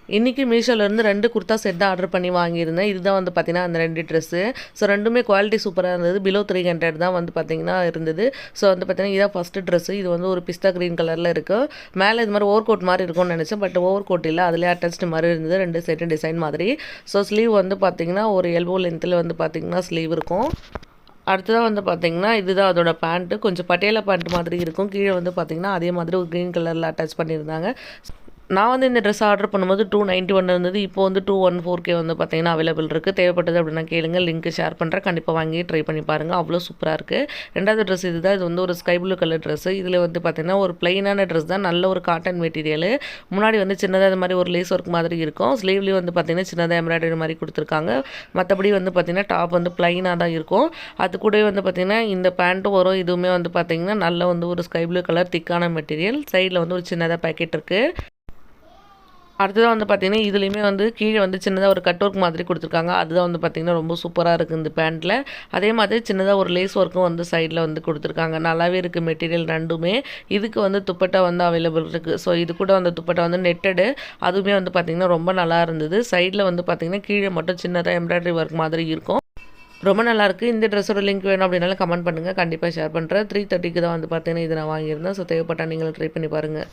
இன்றைக்கி மீஷோலேருந்து 2 குர்த்தா செட் தான் ஆர்டர் பண்ணி வாங்கியிருந்தேன். இதுதான் வந்து பார்த்தீங்கன்னா அந்த 2 ட்ரெஸ்ஸு. ஸோ 2மே குவாலிட்டி சூப்பராக இருந்தது. பிலோ 300 தான் வந்து பார்த்தீங்கன்னா இருந்தது. ஸோ வந்து பார்த்தீங்கன்னா இதான் ஃபஸ்ட்டு ட்ரெஸ்ஸு. இது வந்து ஒரு பிஸ்தா க்ரீன் கலரில் இருக்குது. மேலே இது மாதிரி ஓவர் கோட் மாதிரி இருக்கும்னு நினச்சேன். பட் ஓவர் கோட் இல்லை, அதிலே அட்டாச்டு மாதிரி இருந்தது. 2 செட்டு டிசைன் மாதிரி. ஸோ ஸ்லீவ் வந்து பார்த்தீங்கன்னா ஒரு எல்போ லென்த்தில் வந்து பார்த்தீங்கன்னா ஸ்லீவ் இருக்கும். அடுத்ததாக வந்து பார்த்தீங்கன்னா இதுதான் அதோட பேண்ட்டு. கொஞ்சம் பட்டியாலா பேண்ட் மாதிரி இருக்கும். கீழே வந்து பார்த்தீங்கன்னா அதே மாதிரி ஒரு க்ரீன் கலரில் அட்டாச் பண்ணியிருந்தாங்க. நான் வந்து இந்த ட்ரெஸ் ஆர்டர் பண்ணும்போது 291 இருந்தது. இப்போ வந்து 214K வந்து பார்த்தீங்கன்னா அவைலபிள் இருக்குது. தேவைப்பட்டது அப்படின்னா கேளுங்க, லிங்க் ஷேர் பண்ணுறேன். கண்டிப்பாக வாங்கி ட்ரை பண்ணி பாருங்கள். அவ்வளோ சூப்பராக இருக்குது. ரெண்டாவது ட்ரெஸ் இதுதான். இது வந்து ஒரு ஸ்கை ப்ளூ கலர் ட்ரெஸ்ஸு. இதில் வந்து பார்த்தீங்கன்னா ஒரு பிளைனான ட்ரெஸ் தான். நல்ல ஒரு காட்டன் மெட்டீரியல். முன்னாடி வந்து சின்னதாக இது மாதிரி ஒரு லேஸ் ஒர்க் மாதிரி இருக்கும். ஸ்லீவ்லேயும் வந்து பார்த்தீங்கன்னா சின்னதாக எம்ப்ராய்டரி மாதிரி கொடுத்துருக்காங்க. மற்றபடி வந்து பார்த்தீங்கன்னா டாப் வந்து பிளைனாக தான் இருக்கும். அது கூடவே வந்து பார்த்தீங்கன்னா இந்த பேண்ட்டும் வரும். இதுவுமே வந்து பார்த்தீங்கன்னா நல்ல வந்து ஒரு ஸ்கை ப்ளூ கலர் திக்கான மெட்டீரியல். சைடில் வந்து ஒரு சின்னதாக பேக்கெட் இருக்குது. அடுத்ததாக வந்து பார்த்தீங்கன்னா இதுலேயுமே வந்து கீழே வந்து சின்னதாக ஒரு கட் ஒர்க் மாதிரி கொடுத்துருக்காங்க. அதுதான் வந்து பார்த்தீங்கன்னா ரொம்ப சூப்பராக இருக்குது இந்த பேண்ட்டில். அதே மாதிரி சின்னதாக ஒரு லேஸ் ஒர்க்கும் வந்து சைடில் வந்து கொடுத்துருக்காங்க. நல்லாவே இருக்குது மெட்டீரியல் ரெண்டுமே. இதுக்கு வந்து துப்பட்டா வந்து அவைலபிள் இருக்குது. ஸோ இது கூட வந்து துப்பட்டா வந்து நெட்டடு. அதுவுமே வந்து பார்த்திங்கன்னா ரொம்ப நல்லா இருந்தது. சைடில் வந்து பார்த்திங்கன்னா கீழே மட்டும் சின்னதாக எம்ப்ராய்டரி ஒர்க் மாதிரி இருக்கும். ரொம்ப நல்லாயிருக்கு. இந்த ட்ரெஸ்ஸோட லிங்க் வேணும் அப்படின்னாலும் கமெண்ட் பண்ணுங்கள். கண்டிப்பாக ஷேர் பண்ணுறேன். 330க்கு தான் வந்து பார்த்தீங்கன்னா இது நான் வாங்கியிருந்தேன். ஸோ தேவைப்பட்டால் நீங்களும் ட்ரை பண்ணி பாருங்கள்.